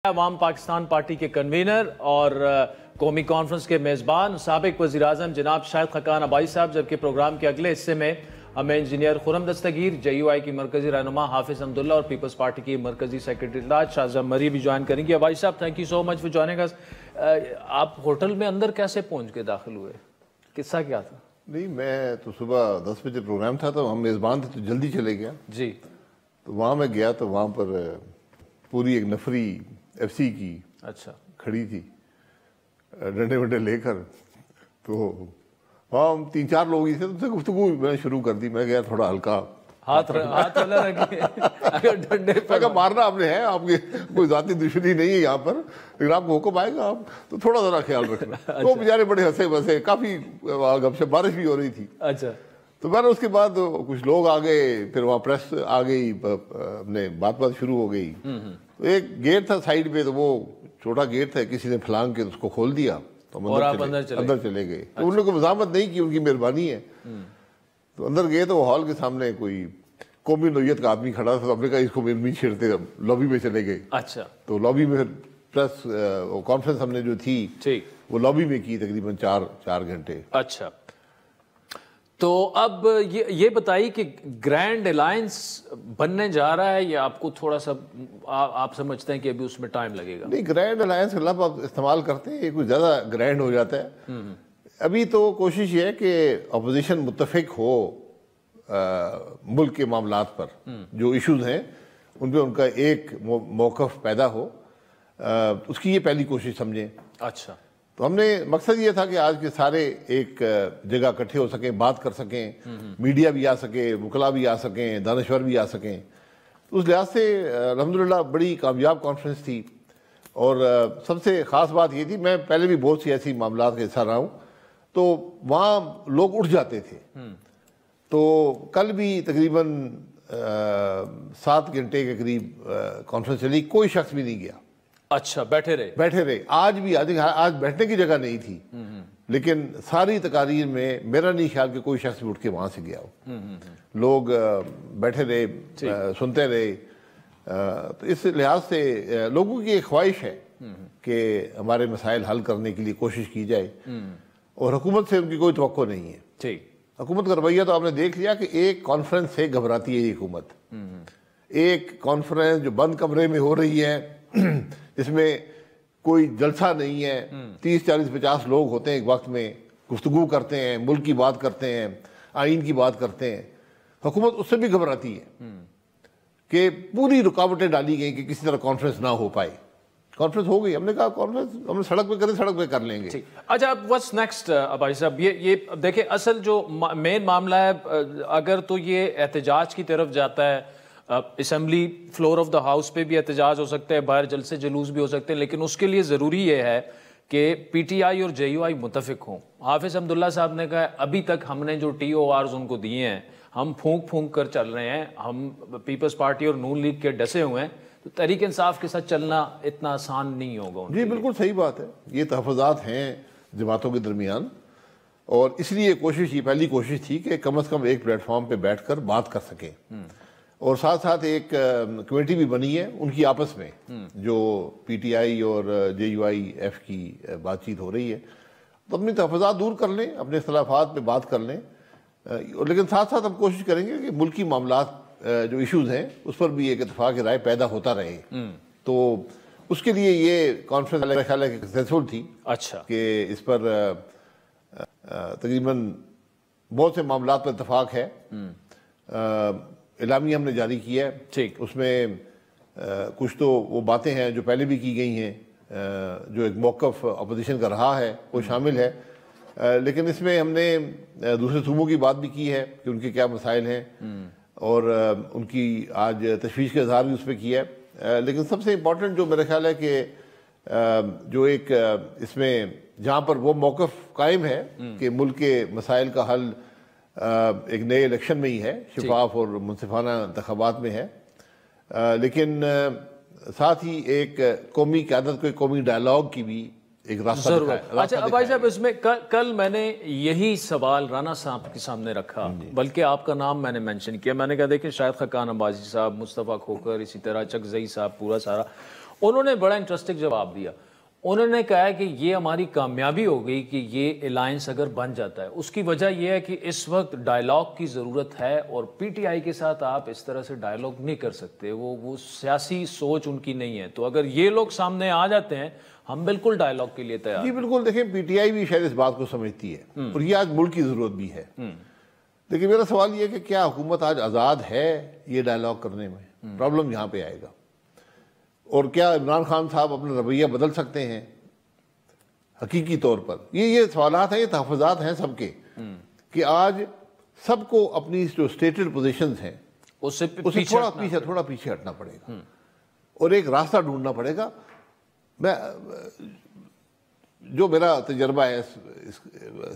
عوام پاکستان پارٹی کے کنوینر اور قومی کانفرنس کے میزبان سابق وزیر اعظم جناب شاہد خاقان عباسی صاحب، جبکہ پروگرام کے اگلے حصے میں ہمیں engineer Khurram Dastgir, J U I کی مرکزی رہنما حافظ حمداللہ اور پیپلز پارٹی کی مرکزی سیکرٹری شاہزہ مری بھی جوائن کریں گی۔ عباسی صاحب، thank you so much for joining اس۔ آپ ہوٹل میں اندر کیسے پہنچ کے داخل ہوئے؟ قصہ کیا تھا؟ نہیں، میں تو صبح 10 بجے پروگرام تھا تو ہم میزبان تھے تو جلدی چلے گیا جی، تو وہاں میں گیا تو وہاں پر پوری ایک نفری ایف سی کی اچھا کھڑی تھی ڈنڈے ونڈے لے کر، تو وہاں ہم 3-4 لوگ ہی تھے، تو ان سے گفتگو میں نے شروع کر دی۔ میں گیا تھوڑا ہلکا ہاتھ والا رکھے اگر ڈنڈے میں کہا مارنا آپ نے ہے، آپ کی کوئی ذاتی دشمنی نہیں ہے یہاں پر، لیکن آپ کو حکم آئے گا آپ تو تھوڑا ذرا خیال رکھنا۔ تو بیچارے بڑے ہنسے بسے، کافی گپ شپ، بارش بھی ہو رہی تھی۔ اچھا، تو میں نے اس کے بعد کچھ لوگ آ گئے، پھر وہاں پریس آ گئی، اپنے بات شروع ہو گئی۔ تو ایک گیٹ تھا سائڈ پہ، تو وہ چھوٹا گیٹ تھا، کسی نے پھلانگ کے اس کو کھول دیا تو ہم اندر چلے گئے۔ تو ان لوگوں کو مزاحمت نہیں کی، ان کی مہربانی ہے۔ تو اندر گئے تو ہال کے سامنے کوئی قومی نوعیت کا آدمی کھڑا تھا، تو ہم نے کہا اس کو نہیں چھیڑتے، لابی میں چلے گئے۔ اچھا، تو لابی میں پریس کانفرنس ہم نے جو تھی وہ لابی میں کی، تقریباً 4 گھنٹے۔ اچھا، تو اب یہ بتائیے کہ گرینڈ الائنس بننے جا رہا ہے یا آپ کو تھوڑا سا آپ سمجھتے ہیں کہ ابھی اس میں ٹائم لگے گا؟ نہیں، گرینڈ الائنس کا لفظ آپ استعمال کرتے ہیں، یہ کچھ زیادہ گرینڈ ہو جاتا ہے۔ ابھی تو کوشش یہ ہے کہ اپوزیشن متفق ہو ملک کے معاملات پر، جو ایشوز ہیں ان پہ ان کا ایک موقف پیدا ہو، اس کی یہ پہلی کوشش سمجھیں۔ اچھا، تو ہم نے مقصد یہ تھا کہ آج کے سارے ایک جگہ اکٹھے ہو سکیں، بات کر سکیں، میڈیا بھی آ سکے، وکلاء بھی آ سکیں، دانشور بھی آ سکیں۔ اس لحاظ سے الحمدللہ بڑی کامیاب کانفرنس تھی، اور سب سے خاص بات یہ تھی، میں پہلے بھی بہت سی ایسی معاملات کا حصہ رہا ہوں، تو وہاں لوگ اٹھ جاتے تھے۔ تو کل بھی تقریباً 7 گھنٹے کے قریب کانفرنس چلی، کوئی شخص بھی نہیں گیا۔ اچھا، بیٹھے رہے۔ آج بھی آج بیٹھنے کی جگہ نہیں تھی، لیکن ساری تقاریر میں میرا نہیں خیال کہ کوئی شخص بھی اٹھ کے وہاں سے گیا ہو۔ لوگ بیٹھے رہے، سنتے رہے۔ تو اس لحاظ سے لوگوں کی ایک خواہش ہے کہ ہمارے مسائل حل کرنے کے لیے کوشش کی جائے، اور حکومت سے ان کی کوئی توقع نہیں ہے۔ ٹھیک، حکومت کا رویہ تو آپ نے دیکھ لیا کہ ایک کانفرنس سے گھبراتی ہے یہ حکومت۔ ایک کانفرنس جو بند کمرے میں ہو رہی ہے، جس میں کوئی جلسہ نہیں ہے، 30 40 50 لوگ ہوتے ہیں ایک وقت میں، گفتگو کرتے ہیں، ملک کی بات کرتے ہیں، آئین کی بات کرتے ہیں، حکومت اس سے بھی گھبراتی ہے کہ پوری رکاوٹیں ڈالی گئی کہ کسی طرح کانفرنس نہ ہو پائے۔ کانفرنس ہو گئی، ہم نے کہا کانفرنس ہم سڑک پہ کریں، سڑک پہ کر لیں گے۔ اچھا، واٹس نیکسٹ عباسی صاحب؟ یہ دیکھیں، اصل جو مین معاملہ ہے، اگر تو یہ احتجاج کی طرف جاتا ہے، assembly floor of the house پہ بھی احتجاج ہو سکتا ہے، باہر جلسے جلوس بھی ہو سکتے ہیں، لیکن اس کے لیے ضروری یہ ہے کہ پی ٹی آئی اور جے یو آئی متفق ہوں۔ حافظ حمداللہ صاحب نے کہا ابھی تک ہم نے جو ٹی او آرز ان کو دیے ہیں، ہم پھونک کر چل رہے ہیں، ہم پیپلز پارٹی اور نون لیگ کے ڈسے ہوئے ہیں، تو تحریک انصاف کے ساتھ چلنا اتنا آسان نہیں ہوگا۔ جی بالکل صحیح بات ہے، یہ تحفظات ہیں جماعتوں کے درمیان، اور اس لیے یہ پہلی کوشش تھی کہ کم از کم ایک پلیٹ فارم پہ بیٹھ کر بات کر سکیں، اور ساتھ ساتھ ایک کمیٹی بھی بنی ہے ان کی آپس میں، جو پی ٹی آئی اور جے یو آئی ایف کی بات چیت ہو رہی ہے۔ تو اپنی تحفظات دور کر لیں، اپنے اختلافات پہ بات کر لیں، لیکن ساتھ ساتھ ہم کوشش کریں گے کہ ملکی معاملات جو ایشوز ہیں اس پر بھی ایک اتفاق رائے پیدا ہوتا رہے۔ تو اس کے لیے یہ کانفرنس میرا خیال ہے کہ سکسیسفل تھی۔ اچھا، کہ اس پر تقریباً بہت سے معاملات پر اتفاق ہے۔ اعلامیہ ہم نے جاری کیا ہے، ٹھیک، اس میں کچھ تو وہ باتیں ہیں جو پہلے بھی کی گئی ہیں، جو ایک موقف اپوزیشن کا رہا ہے وہ شامل ہے، لیکن اس میں ہم نے دوسرے صوبوں کی بات بھی کی ہے کہ ان کے کیا مسائل ہیں، اور ان کی آج تشویش کا اظہار بھی اس پہ کیا ہے۔ لیکن سب سے امپورٹنٹ جو میرا خیال ہے کہ جو ایک اس میں جہاں پر وہ موقف قائم ہے کہ ملک کے مسائل کا حل ایک نئے الیکشن میں ہی ہے، شفاف اور منصفانہ انتخابات میں ہے، لیکن ساتھ ہی ایک قومی قیادت کو ایک قومی ڈائلاگ کی بھی ایک راستہ دکھایا۔ اچھا عباسی صاحب، اس میں کل میں نے یہی سوال رانا صاحب کے سامنے رکھا، بلکہ آپ کا نام میں نے مینشن کیا، میں نے کہا دیکھیں شاہد خاقان عباسی صاحب، مصطفیٰ کھوکھر، اسی طرح چکزئی صاحب، پورا سارا، انہوں نے بڑا انٹرسٹنگ جواب دیا. انہوں نے کہا ہے کہ یہ ہماری کامیابی ہو گئی کہ یہ الائنس اگر بن جاتا ہے. اس کی وجہ یہ ہے کہ اس وقت ڈائلاگ کی ضرورت ہے اور پی ٹی آئی کے ساتھ آپ اس طرح سے ڈائلاگ نہیں کر سکتے, وہ سیاسی سوچ ان کی نہیں ہے. تو اگر یہ لوگ سامنے آ جاتے ہیں ہم بالکل ڈائلاگ کے لیے تیار. جی بالکل, دیکھیں پی ٹی آئی بھی شاید اس بات کو سمجھتی ہے اور یہ آج ملک کی ضرورت بھی ہے. لیکن میرا سوال یہ ہے کہ کیا حکومت آج آزاد ہے یہ ڈائلاگ کرنے میں؟ پرابلم یہاں پہ آئے گا. اور کیا عمران خان صاحب اپنا رویہ بدل سکتے ہیں حقیقی طور پر؟ یہ سوالات ہیں, یہ تحفظات ہیں سب کے, کہ آج سب کو اپنی جو اسٹیٹڈ پوزیشنز ہیں اسے تھوڑا پیچھے ہٹنا پڑے گا اور ایک راستہ ڈھونڈنا پڑے گا. میں جو میرا تجربہ ہے اس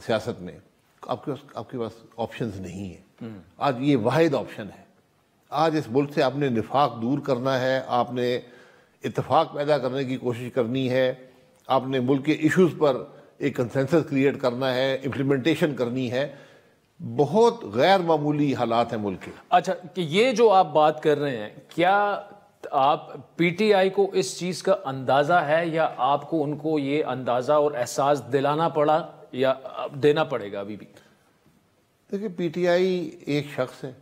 سیاست میں, آپ کے پاس آپشنز نہیں ہیں. آج یہ واحد آپشن ہے. آج اس ملک سے آپ نے نفاق دور کرنا ہے, آپ نے اتفاق پیدا کرنے کی کوشش کرنی ہے, آپ نے ملک کے ایشوز پر ایک کنسنسس کریٹ کرنا ہے, امپلیمنٹیشن کرنی ہے. بہت غیر معمولی حالات ہیں ملک کے. اچھا, کہ یہ جو آپ بات کر رہے ہیں, کیا آپ پی ٹی آئی کو اس چیز کا اندازہ ہے یا آپ کو ان کو یہ اندازہ اور احساس دلانا پڑا یا دینا پڑے گا ابھی بھی؟ دیکھیں پی ٹی آئی ایک شخص ہے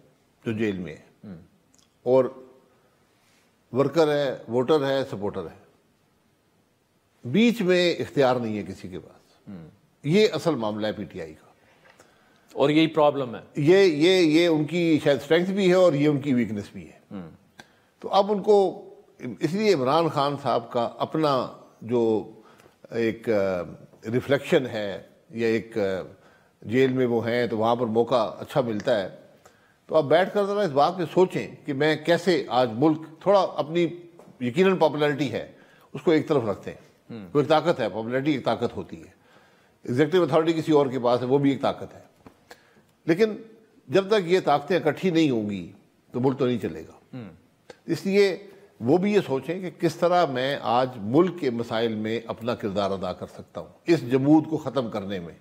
جو جیل میں ہے اور ورکر ہے, ووٹر ہے, سپورٹر ہے. بیچ میں اختیار نہیں ہے کسی کے پاس. یہ اصل معاملہ ہے پی ٹی آئی کا اور یہی پرابلم ہے. یہ ان کی شاید اسٹرینتھ بھی ہے اور یہ ان کی ویکنس بھی ہے. تو اب ان کو اس لیے عمران خان صاحب کا اپنا جو ایک ریفلیکشن ہے یا ایک جیل میں وہ ہیں تو وہاں پر موقع اچھا ملتا ہے, تو آپ بیٹھ کر ذرا اس بات پہ سوچیں کہ میں کیسے آج ملک تھوڑا اپنی یقیناً پاپولیرٹی ہے اس کو ایک طرف رکھتے ہیں. وہ ایک طاقت ہے, پاپولیرٹی ایک طاقت ہوتی ہے. ایگزیکٹو اتھارٹی کسی اور کے پاس ہے, وہ بھی ایک طاقت ہے. لیکن جب تک یہ طاقتیں اکٹھی نہیں ہوں گی تو ملک تو نہیں چلے گا. اس لیے وہ بھی یہ سوچیں کہ کس طرح میں آج ملک کے مسائل میں اپنا کردار ادا کر سکتا ہوں اس جمود کو ختم کرنے میں.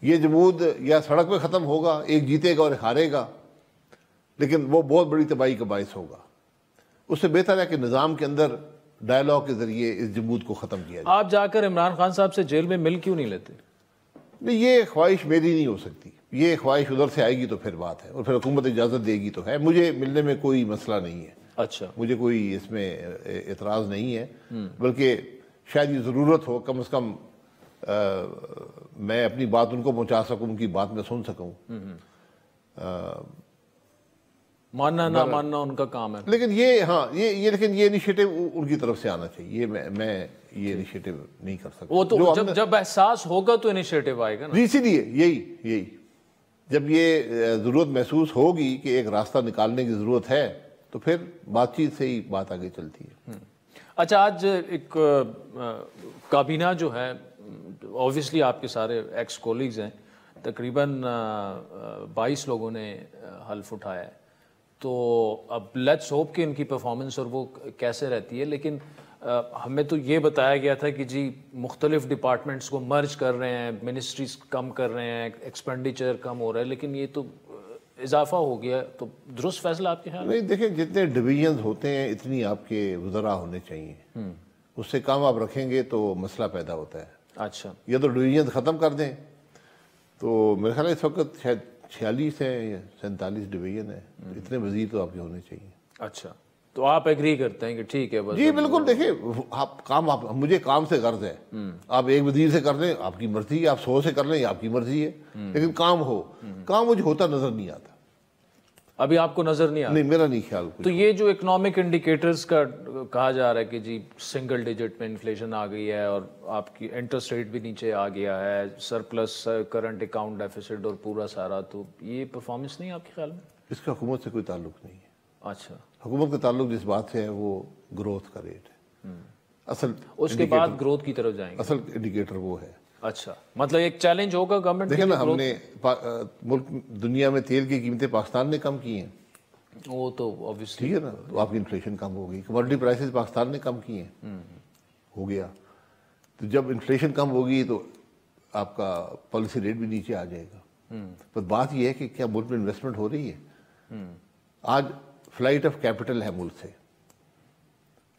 یہ جمود یا سڑک پہ ختم ہوگا, ایک جیتے گا اور ایک ہارے گا, لیکن وہ بہت بڑی تباہی کا باعث ہوگا. اس سے بہتر ہے کہ نظام کے اندر ڈائلاگ کے ذریعے اس جمود کو ختم کیا جائے. آپ جا کر عمران خان صاحب سے جیل میں مل کیوں نہیں لیتے؟ نہیں, یہ خواہش میری نہیں ہو سکتی. یہ خواہش ادھر سے آئے گی تو پھر بات ہے, اور پھر حکومت اجازت دے گی تو ہے. مجھے ملنے میں کوئی مسئلہ نہیں ہے. اچھا, مجھے کوئی اس میں اعتراض نہیں ہے, بلکہ شاید یہ ضرورت ہو کم از کم میں اپنی بات ان کو پہنچا سکوں, ان کی بات میں سن سکوں. ماننا نہ ماننا ان کا کام ہے. لیکن یہ لیکن یہ انیشیٹو ان کی طرف سے آنا چاہیے. یہ میں یہ انیشیٹو نہیں کر سکتا. وہ تو جب احساس ہوگا تو انیشیٹو آئے گا نا. اسی لیے یہی جب یہ ضرورت محسوس ہوگی کہ ایک راستہ نکالنے کی ضرورت ہے تو پھر بات چیت سے ہی بات آگے چلتی ہے. اچھا, آج ایک کابینہ جو ہے, اوبویسلی آپ کے سارے ایکس کولیگز ہیں, تقریباً 22 لوگوں نے حلف اٹھایا ہے. تو اب لیٹس ہوپ کہ ان کی پرفارمنس اور وہ کیسے رہتی ہے. لیکن ہمیں تو یہ بتایا گیا تھا کہ جی مختلف ڈپارٹمنٹس کو مرج کر رہے ہیں, منسٹریز کم کر رہے ہیں, ایکسپینڈیچر کم ہو رہا ہے, لیکن یہ تو اضافہ ہو گیا. تو درست فیصلہ آپ کے خیال میں؟ نہیں, دیکھیں جتنے ڈویژنز ہوتے ہیں اتنی آپ کے وزراء ہونے چاہیے. اس سے کام آپ رکھیں گے تو مسئلہ پیدا ہوتا ہے. اچھا, یا تو ڈویژنز ختم کر دیں. تو میرے خیال ہے اس وقت شاید 46 ہیں یا 47 ڈویژن ہے. اتنے وزیر تو آپ کے ہونے چاہیے. اچھا, تو آپ ایگری کرتے ہیں کہ ٹھیک ہے بس؟ جی بالکل. دیکھیں مجھے کام سے غرض ہے. آپ ایک وزیر سے کر لیں آپ کی مرضی ہے, آپ 100 سے کر لیں آپ کی مرضی ہے, لیکن کام مجھے ہوتا نظر نہیں آتا. ابھی آپ کو نظر نہیں آتا؟ نہیں, میرا نہیں خیال. تو یہ جو اکنامک انڈیکیٹرز کا کہا جا رہا ہے کہ جی سنگل ڈیجٹ میں انفلیشن آ گئی ہے اور آپ کی انٹرسٹ ریٹ بھی نیچے آ گیا ہے, سرپلس کرنٹ اکاؤنٹ ڈیفیسٹ اور پورا سارا, تو یہ پرفارمنس نہیں آپ کے خیال میں؟ اس کا حکومت سے کوئی تعلق نہیں ہے. اچھا, حکومت کا تعلق جس بات سے ہے وہ گروتھ کا ریٹ ہے. اصل اس کے بعد گروتھ کی طرف جائیں گے. اصل انڈیکیٹر وہ ہے. اچھا, مطلب ایک چیلنج ہوگا گورنمنٹ. دیکھیں نا, ہم نے ملک دنیا میں تیل کی قیمتیں پاکستان نے کم کی ہیں. وہ تو اوبویسلی ٹھیک ہے نا, تو آپ کی انفلیشن کم ہو گئی. کموڈٹی پرائسز پاکستان نے کم کی ہیں, ہو گیا. تو جب انفلیشن کم ہوگی تو آپ کا پالیسی ریٹ بھی نیچے آ جائے گا. پر بات یہ ہے کہ کیا ملک میں انویسٹمنٹ ہو رہی ہے؟ آج فلائٹ آف کیپٹل ہے ملک سے.